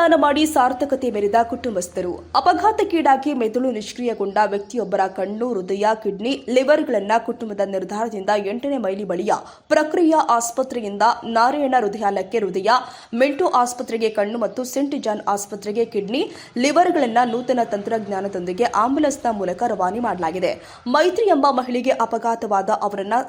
ದಾನ ಮಾಡಿ ಸಾರ್ಥಕತೆ ಮೆರೆದ ಕುಟುಂಬಸ್ಥರು. ಅಪಘಾತಕ್ಕೀಡಾಗಿ ಮೆದುಳು ನಿಷ್ಕ್ರಿಯಗೊಂಡ ವ್ಯಕ್ತಿಯೊಬ್ಬರ ಕಣ್ಣು, ಹೃದಯ, ಕಿಡ್ನಿ, ಲಿವರ್ಗಳನ್ನ ಕುಟುಂಬದ ನಿರ್ಧಾರದಿಂದ 8ನೇ ಮೈಲಿ ಬಳಿಯ ಪ್ರಕ್ರಿಯಾ ಆಸ್ಪತ್ರೆಯಿಂದ ನಾರಾಯಣ ಹೃದಯಾಲಯಕ್ಕೆ ಹೃದಯ, ಮಿಂಟೋ ಆಸ್ಪತ್ರೆಗೆ ಕಣ್ಣು ಮತ್ತು ಸೆಂಟ್ ಜಾನ್ ಆಸ್ಪತ್ರೆಗೆ ಕಿಡ್ನಿ, ಲಿವರ್ಗಳನ್ನ ನೂತನ ತಂತ್ರಜ್ಞಾನದೊಂದಿಗೆ ಆಂಬ್ಯುಲೆನ್ಸ್ನ ಮೂಲಕ ರವಾನೆ ಮಾಡಲಾಗಿದೆ. ಮೈತ್ರಿ ಎಂಬ ಮಹಿಳೆಗೆ ಅಪಘಾತವಾದ ಅವರನ್ನ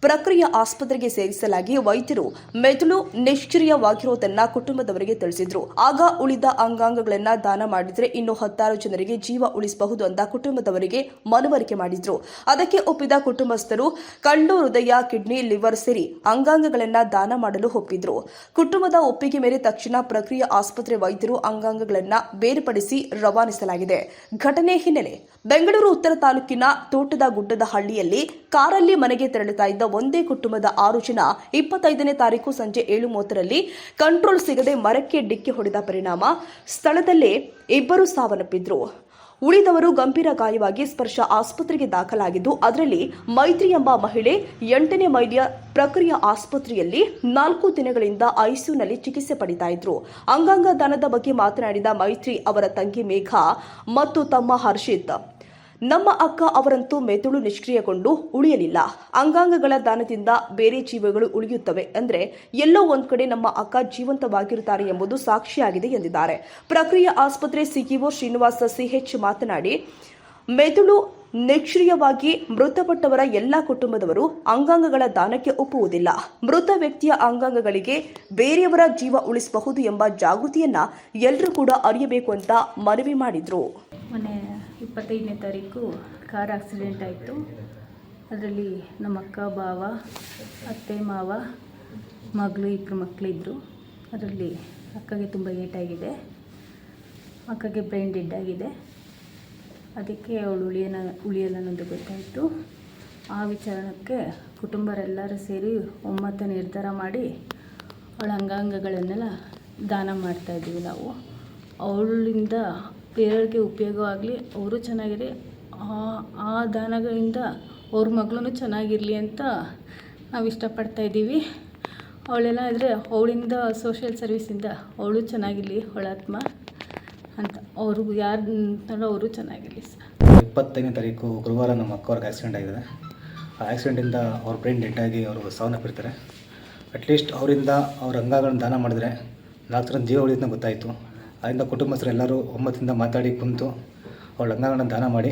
ಪ್ರಕ್ರಿಯಾ ಆಸ್ಪತ್ರೆಗೆ ಸೇರಿಸಲಾಗಿ ವೈದ್ಯರು ಮೆದುಳು ನಿಷ್ಕ್ರಿಯವಾಗಿರುವುದನ್ನು ಕುಟುಂಬದವರಿಗೆ ತಿಳಿಸಿದ್ರು. ಆಗ ಉಳಿದ ಅಂಗಾಂಗಗಳನ್ನು ದಾನ ಮಾಡಿದ್ರೆ ಇನ್ನು 16 ಜನರಿಗೆ ಜೀವ ಉಳಿಸಬಹುದು ಅಂತ ಕುಟುಂಬದವರಿಗೆ ಮನವರಿಕೆ ಮಾಡಿದ್ರು. ಅದಕ್ಕೆ ಒಪ್ಪಿದ ಕುಟುಂಬಸ್ಥರು ಕಣ್ಣು, ಹೃದಯ, ಕಿಡ್ನಿ, ಲಿವರ್ ಸೇರಿ ಅಂಗಾಂಗಗಳನ್ನು ದಾನ ಮಾಡಲು ಒಪ್ಪಿದ್ರು. ಕುಟುಂಬದ ಒಪ್ಪಿಗೆ ಮೇಲೆ ತಕ್ಷಣ ಪ್ರಕ್ರಿಯಾ ಆಸ್ಪತ್ರೆ ವೈದ್ಯರು ಅಂಗಾಂಗಗಳನ್ನು ಬೇರ್ಪಡಿಸಿ ರವಾನಿಸಲಾಗಿದೆ. ಘಟನೆ ಹಿನ್ನೆಲೆ ಬೆಂಗಳೂರು ಉತ್ತರ ತಾಲೂಕಿನ ತೋಟದ ಗುಡ್ಡದ ಹಳ್ಳಿಯಲ್ಲಿ ಕಾರಲ್ಲಿ ಮನೆಗೆ ತೆರಳುತ್ತಾ ಇದ್ದ ಒಂದೇ ಕುಟುಂಬದ 6 ಜನ 25ನೇ ತಾರೀಕು ಸಂಜೆ 7:30ರಲ್ಲಿ ಕಂಟ್ರೋಲ್ ಸಿಗದೆ ಮರಕ್ಕೆ ಡಿಕ್ಕಿ ಹೊಡೆದ ಪರಿಣಾಮ ಸ್ಥಳದಲ್ಲೇ ಇಬ್ಬರು ಸಾವನ್ನಪ್ಪಿದ್ರು. ಉಳಿದವರು ಗಂಭೀರ ಗಾಯವಾಗಿ ಸ್ಪರ್ಶ ಆಸ್ಪತ್ರೆಗೆ ದಾಖಲಾಗಿದ್ದು, ಅದರಲ್ಲಿ ಮೈತ್ರಿ ಎಂಬ ಮಹಿಳೆ 8ನೇ ಮೈಲಿಯ ಪ್ರಕ್ರಿಯಾ ಆಸ್ಪತ್ರೆಯಲ್ಲಿ 4 ದಿನಗಳಿಂದ ಐಸಿಯುನಲ್ಲಿ ಚಿಕಿತ್ಸೆ ಪಡಿತಾ ಇದ್ರು. ಅಂಗಾಂಗ ದಾನದ ಬಗ್ಗೆ ಮಾತನಾಡಿದ ಮೈತ್ರಿ ಅವರ ತಂಗಿ ಮೇಘ ಮತ್ತು ತಮ್ಮ ಹರ್ಷಿತ್, ನಮ್ಮ ಅಕ್ಕ ಅವರಂತೂ ಮೆದುಳು ನಿಷ್ಕ್ರಿಯಗೊಂಡು ಉಳಿಯಲಿಲ್ಲ. ಅಂಗಾಂಗಗಳ ದಾನದಿಂದ ಬೇರೆ ಜೀವಗಳು ಉಳಿಯುತ್ತವೆ ಅಂದ್ರೆ ಎಲ್ಲೋ ಒಂದ್ ಕಡೆ ನಮ್ಮ ಅಕ್ಕ ಜೀವಂತವಾಗಿರುತ್ತಾರೆ ಎಂಬುದು ಸಾಕ್ಷಿಯಾಗಿದೆ ಎಂದಿದ್ದಾರೆ. ಪ್ರಕ್ರಿಯಾ ಆಸ್ಪತ್ರೆ ಸಿಇಒ ಶ್ರೀನಿವಾಸ ಸಿಎಚ್ ಮಾತನಾಡಿ, ಮೆದುಳು ನಿಷ್ಕ್ರಿಯವಾಗಿ ಮೃತಪಟ್ಟವರ ಎಲ್ಲಾ ಕುಟುಂಬದವರು ಅಂಗಾಂಗಗಳ ದಾನಕ್ಕೆ ಒಪ್ಪುವುದಿಲ್ಲ. ಮೃತ ವ್ಯಕ್ತಿಯ ಅಂಗಾಂಗಗಳಿಗೆ ಬೇರೆಯವರ ಜೀವ ಉಳಿಸಬಹುದು ಎಂಬ ಜಾಗೃತಿಯನ್ನ ಎಲ್ಲರೂ ಕೂಡ ಅರಿಯಬೇಕು ಅಂತ ಮನವಿ ಮಾಡಿದ್ರು. 25ನೇ ತಾರೀಕು ಕಾರ್ ಆಕ್ಸಿಡೆಂಟ್ ಆಯಿತು. ಅದರಲ್ಲಿ ನಮ್ಮ ಅಕ್ಕ, ಬಾವ, ಅತ್ತೆ, ಮಾವ, ಮಗಳು, 2 ಮಕ್ಕಳಿದ್ದರು. ಅದರಲ್ಲಿ ಅಕ್ಕಗೆ ತುಂಬ ಏಟಾಗಿದೆ. ಅಕ್ಕಗೆ ಬ್ರೈನ್ ಡೆಡ್ ಆಗಿದೆ. ಅದಕ್ಕೆ ಅವಳು ಉಳಿಯಲ್ಲ ಅನ್ನೋದು ಗೊತ್ತಾಯಿತು. ಆ ವಿಚಾರಕ್ಕೆ ಕುಟುಂಬರೆಲ್ಲರೂ ಸೇರಿ ಒಮ್ಮತ ನಿರ್ಧಾರ ಮಾಡಿ ಅವಳ ಅಂಗಾಂಗಗಳನ್ನೆಲ್ಲ ದಾನ ಮಾಡ್ತಾಯಿದ್ದೀವಿ ನಾವು. ಅವಳಿಂದ ಬೇರೆಯವ್ರಿಗೆ ಉಪಯೋಗವಾಗಲಿ, ಅವರು ಚೆನ್ನಾಗಿರಿ, ಆ ದಾನಗಳಿಂದ ಅವ್ರ ಮಗಳೂ ಚೆನ್ನಾಗಿರಲಿ ಅಂತ ನಾವು ಇಷ್ಟಪಡ್ತಾಯಿದ್ದೀವಿ. ಅವಳೆಲ್ಲ ಇದ್ದರೆ ಅವಳಿಂದ ಸೋಷಿಯಲ್ ಸರ್ವಿಸಿಂದ ಅವಳು ಚೆನ್ನಾಗಿರಲಿ, ಅವಳ ಆತ್ಮ ಅಂತ ಅವ್ರಿಗೂ ಯಾರು ಅವರು ಚೆನ್ನಾಗಿರಲಿ ಸರ್. 25ನೇ ತಾರೀಕು ಗುರುವಾರ ನಮ್ಮ ಅಕ್ಕವ್ರಿಗೆ ಆಕ್ಸಿಡೆಂಟ್ ಆಗಿದೆ. ಆ ಆಕ್ಸಿಡೆಂಟಿಂದ ಅವ್ರ ಬ್ರೈನ್ ಡೆಡ್ ಆಗಿ ಅವರು ಸಾವನ್ನಪ್ಪಿರ್ತಾರೆ. ಅಟ್ಲೀಸ್ಟ್ ಅವರಿಂದ ಅವ್ರ ಅಂಗಗಳನ್ನು ದಾನ ಮಾಡಿದ್ರೆ 4 ಜನ ಜೀವ ಉಳಿಯೋದನ್ನ ಗೊತ್ತಾಯಿತು. ಅದರಿಂದ ಕುಟುಂಬಸ್ಥರು ಎಲ್ಲರೂ ಒಮ್ಮತದಿಂದ ಮಾತಾಡಿ ಕುಂತು ಅವಳ ಅಂಗಗಳನ್ನು ದಾನ ಮಾಡಿ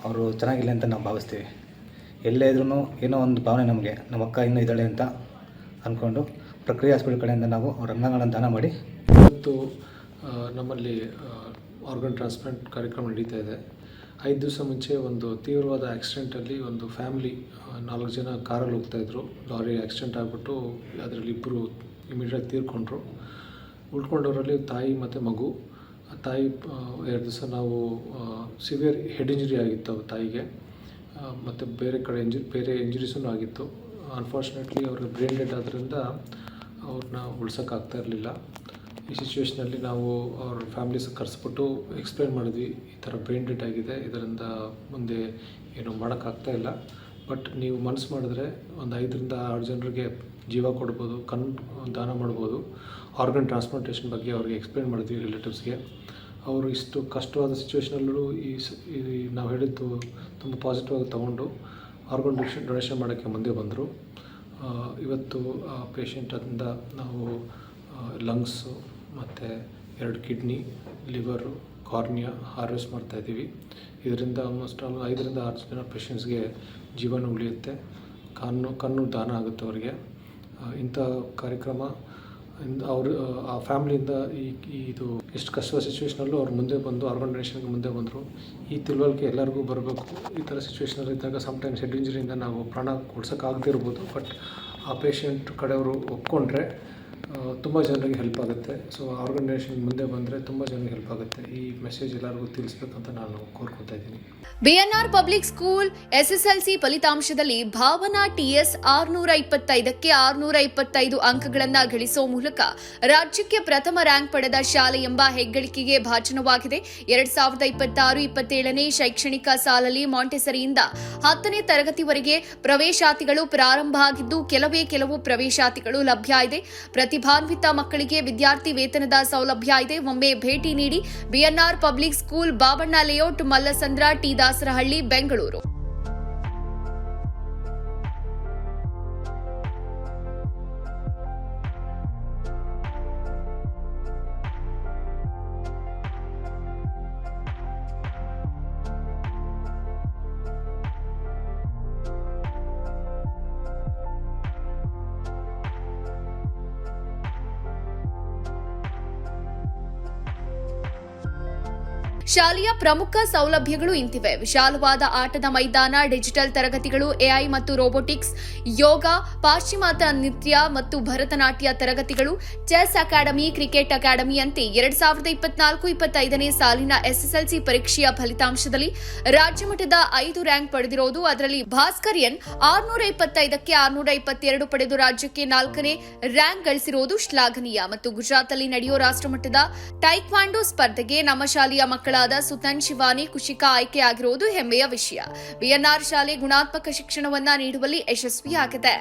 ಅವರು ಚೆನ್ನಾಗಿಲ್ಲ ಅಂತ ನಾವು ಭಾವಿಸ್ತೀವಿ. ಎಲ್ಲೇ ಇದ್ರೂ ಏನೋ ಒಂದು ಭಾವನೆ ನಮಗೆ, ನಮ್ಮ ಅಕ್ಕ ಇನ್ನೂ ಇದ್ದಾಳೆ ಅಂತ ಅಂದ್ಕೊಂಡು ಪ್ರಕ್ರಿಯೆ ಹಾಸ್ಪಿಟಲ್ ಕಡೆಯಿಂದ ನಾವು ಅವ್ರ ಅಂಗಗಳನ್ನು ದಾನ ಮಾಡಿ ಇವತ್ತು ನಮ್ಮಲ್ಲಿ ಆರ್ಗನ್ ಟ್ರಾನ್ಸ್ಪ್ಲಾಂಟ್ ಕಾರ್ಯಕ್ರಮ ನಡೀತಾ ಇದೆ. 5 ದಿವಸ ಮುಂಚೆ ಒಂದು ತೀವ್ರವಾದ ಆಕ್ಸಿಡೆಂಟಲ್ಲಿ ಒಂದು ಫ್ಯಾಮಿಲಿ 4 ಜನ ಕಾರಲ್ಲಿ ಹೋಗ್ತಾಯಿದ್ರು. ಲಾರಿ ಆಕ್ಸಿಡೆಂಟ್ ಆಗಿಬಿಟ್ಟು ಅದರಲ್ಲಿ ಇಬ್ಬರು ಇಮಿಡಿಯೇಟ್ ತೀರ್ಕೊಂಡ್ರು. ಉಳ್ಕೊಂಡವರಲ್ಲಿ ತಾಯಿ ಮತ್ತು ಮಗು. ತಾಯಿ 2 ದಿವಸ ನಾವು ಸಿವಿಯರ್ ಹೆಡ್ ಇಂಜುರಿ ಆಗಿತ್ತು ತಾಯಿಗೆ, ಮತ್ತು ಬೇರೆ ಕಡೆ ಬೇರೆ ಇಂಜುರೀಸೂ ಆಗಿತ್ತು. ಅನ್ಫಾರ್ಚುನೇಟ್ಲಿ ಅವ್ರಿಗೆ ಬ್ರೈನ್ ಡೆಡ್ ಆದ್ದರಿಂದ ಅವ್ರನ್ನ ಉಳ್ಸೋಕ್ಕಾಗ್ತಾ ಇರಲಿಲ್ಲ. ಈ ಸಿಚುವೇಷನಲ್ಲಿ ನಾವು ಅವ್ರ ಫ್ಯಾಮಿಲೀಸ್ ಕರೆಸ್ಬಿಟ್ಟು ಎಕ್ಸ್ಪ್ಲೇನ್ ಮಾಡಿದ್ವಿ, ಈ ಥರ ಬ್ರೈನ್ ಡೆಡ್ ಆಗಿದೆ, ಇದರಿಂದ ಮುಂದೆ ಏನೂ ಮಾಡೋಕ್ಕಾಗ್ತಾ ಇಲ್ಲ, ಬಟ್ ನೀವು ಮನಸ್ಸು ಮಾಡಿದ್ರೆ ಒಂದು 5ರಿಂದ 6 ಜನರಿಗೆ ಜೀವ ಕೊಡ್ಬೋದು, ಕಣ್ಣು ದಾನ ಮಾಡ್ಬೋದು. ಆರ್ಗನ್ ಟ್ರಾನ್ಸ್ಪ್ಲಾಂಟೇಷನ್ ಬಗ್ಗೆ ಅವ್ರಿಗೆ ಎಕ್ಸ್ಪ್ಲೇನ್ ಮಾಡಿದ್ವಿ ರಿಲೇಟಿವ್ಸ್ಗೆ. ಅವರು ಇಷ್ಟು ಕಷ್ಟವಾದ ಸಿಚುವೇಷನಲ್ಲೂ ಈ ನಾವು ಹೇಳಿದ್ದು ತುಂಬ ಪಾಸಿಟಿವ್ ಆಗಿ ತೊಗೊಂಡು ಆರ್ಗನ್ ಡೊನೇಷನ್ ಮಾಡೋಕ್ಕೆ ಮುಂದೆ ಬಂದರು. ಇವತ್ತು ಪೇಷಂಟ್ ಅದರಿಂದ ನಾವು ಲಂಗ್ಸು ಮತ್ತು 2 ಕಿಡ್ನಿ, ಲಿವರು, ಕಾರ್ನಿಯಾ ಹಾರ್ವೆಸ್ಟ್ ಮಾಡ್ತಾಯಿದ್ದೀವಿ. ಇದರಿಂದ ಆಲ್ಮೋಸ್ಟ್ 5ರಿಂದ 6 ಜನ ಪೇಷಂಟ್ಸ್ಗೆ ಜೀವನ ಉಳಿಯುತ್ತೆ, ಕಣ್ಣು ದಾನ ಆಗುತ್ತೆ ಅವರಿಗೆ. ಇಂಥ ಕಾರ್ಯಕ್ರಮ ಅವರು ಆ ಫ್ಯಾಮ್ಲಿಯಿಂದ ಇದು ಎಷ್ಟು ಕಷ್ಟದ ಸಿಚುವೇಷನಲ್ಲೂ ಅವ್ರು ಮುಂದೆ ಬಂದು ಆರ್ಗನ್ ಡೊನೇಷನ್ಗೆ ಮುಂದೆ ಬಂದರು. ಈ ತಿಳುವಳಿಕೆ ಎಲ್ಲರಿಗೂ ಬರಬೇಕು. ಈ ಥರ ಸಿಚುವೇಷನಲ್ಲಿ ಇದ್ದಾಗ ಸಮ್ಟೈಮ್ಸ್ ಹೆಡ್ ಇಂಜುರಿಯಿಂದ ನಾವು ಪ್ರಾಣ ಉಳ್ಸೋಕ್ಕಾಗದೇ ಇರ್ಬೋದು, ಬಟ್ ಆ ಪೇಷಂಟ್ ಕಡೆಯವರು ಒಪ್ಕೊಂಡ್ರೆ ತುಂಬ ಜನರಿಗೆ ಹೆಲ್ಪ್ ಆಗುತ್ತೆ. ಸೊ ಆರ್ಗನ್ ಡೊನೇಷನ್ ಮುಂದೆ ಬಂದರೆ ತುಂಬ ಜನರಿಗೆ ಹೆಲ್ಪ್ ಆಗುತ್ತೆ. ಈ ಮೆಸೇಜ್ ಎಲ್ಲರಿಗೂ ತಿಳಿಸ್ಬೇಕಂತ ನಾನು ಕೋರ್ಕೊತಾ ಇದ್ದೀನಿ. ಬಿಎನ್ಆರ್ ಪಬ್ಲಿಕ್ ಸ್ಕೂಲ್ ಎಸ್ಎಸ್ಎಲ್ಸಿ ಫಲಿತಾಂಶದಲ್ಲಿ ಭಾವನಾ ಟಿಎಸ್ 625ಕ್ಕೆ 625 ಅಂಕಗಳನ್ನು ಗಳಿಸುವ ಮೂಲಕ ರಾಜ್ಯಕ್ಕೆ ಪ್ರಥಮ ರ್ಯಾಂಕ್ ಪಡೆದ ಶಾಲೆ ಎಂಬ ಹೆಗ್ಗಳಿಕೆಗೆ ಭಾಜನವಾಗಿದೆ. 2026-27ನೇ ಶೈಕ್ಷಣಿಕ ಸಾಲಲ್ಲಿ ಮಾಂಟೆಸರಿಯಿಂದ 10ನೇ ತರಗತಿವರೆಗೆ ಪ್ರವೇಶಾತಿಗಳು ಪ್ರಾರಂಭ ಆಗಿದ್ದು ಕೆಲವು ಪ್ರವೇಶಾತಿಗಳು ಲಭ್ಯ ಇದೆ. ಪ್ರತಿಭಾ ಪ್ರತಿಭಾನ್ವಿತ ಮಕ್ಕಳಿಗೆ ವಿದ್ಯಾರ್ಥಿ ವೇತನದ ಸೌಲಭ್ಯ ಇದೆ. ಒಮ್ಮೆ ಭೇಟಿ ನೀಡಿ. BNR public school, Babanna layout, Mallasandra, T Dasarahalli, Bengaluru. ಶಾಲೆಯ ಪ್ರಮುಖ ಸೌಲಭ್ಯಗಳು ಇಂತಿವೆ: ವಿಶಾಲವಾದ ಆಟದ ಮೈದಾನ, ಡಿಜಿಟಲ್ ತರಗತಿಗಳು, ಎಐ ಮತ್ತು ರೋಬೋಟಿಕ್ಸ್, ಯೋಗ, ಪಾಶ್ಚಿಮಾತ್ಯ ನೃತ್ಯ ಮತ್ತು ಭರತನಾಟ್ಯ ತರಗತಿಗಳು, ಚೆಸ್ ಅಕಾಡೆಮಿ, ಕ್ರಿಕೆಟ್ ಅಕಾಡೆಮಿಯಂತೆ 2024-25ನೇ ಸಾಲಿನ ಎಸ್ಎಸ್ಎಲ್ಸಿ ಪರೀಕ್ಷೆಯ ಫಲಿತಾಂಶದಲ್ಲಿ ರಾಜ್ಯಮಟ್ಟದ 5 ರ್ಯಾಂಕ್ ಪಡೆದಿರುವುದು. ಅದರಲ್ಲಿ ಭಾಸ್ಕರ್ ಎನ್ 625ಕ್ಕೆ 622 ಪಡೆದು ರಾಜ್ಯಕ್ಕೆ 4ನೇ ರ್ಯಾಂಕ್ ಗಳಿಸಿರುವುದು ಶ್ಲಾಘನೀಯ. ಮತ್ತು ಗುಜರಾತ್ನಲ್ಲಿ ನಡೆಯುವ ರಾಷ್ಟ್ರಮಟ್ಟದ ಟೈಕ್ವಾಂಡೋ ಸ್ಪರ್ಧೆಗೆ ನಮ್ಮ ಶಾಲೆಯ ಮಕ್ಕಳಾದ ಸುತನ್, ಶಿವಾನಿ, ಕುಶಿಕಾ ಆಯ್ಕೆಯಾಗಿರುವುದು ಹೆಮ್ಮೆಯ ವಿಷಯ. ಬಿಎನ್ಆರ್ ಶಾಲೆ ಗುಣಾತ್ಮಕ ಶಿಕ್ಷಣವನ್ನ ನೀಡುವಲ್ಲಿ ಯಶಸ್ವಿಯಾಗಿದೆ.